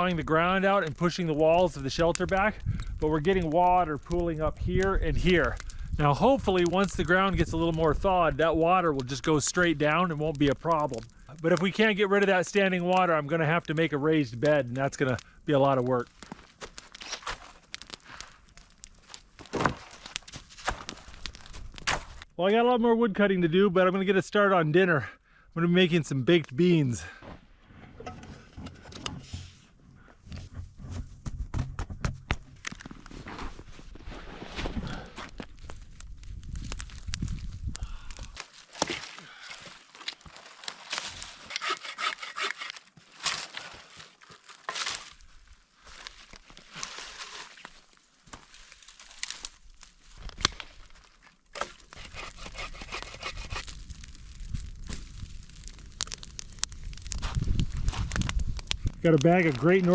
thawing the ground out and pushing the walls of the shelter back, but we're getting water pooling up here and here. Now hopefully once the ground gets a little more thawed, that water will just go straight down and won't be a problem. But if we can't get rid of that standing water, I'm gonna have to make a raised bed, and that's gonna be a lot of work. Well, I got a lot more wood cutting to do, but I'm gonna get a start on dinner. I'm gonna be making some baked beans. Got a bag of Great Northern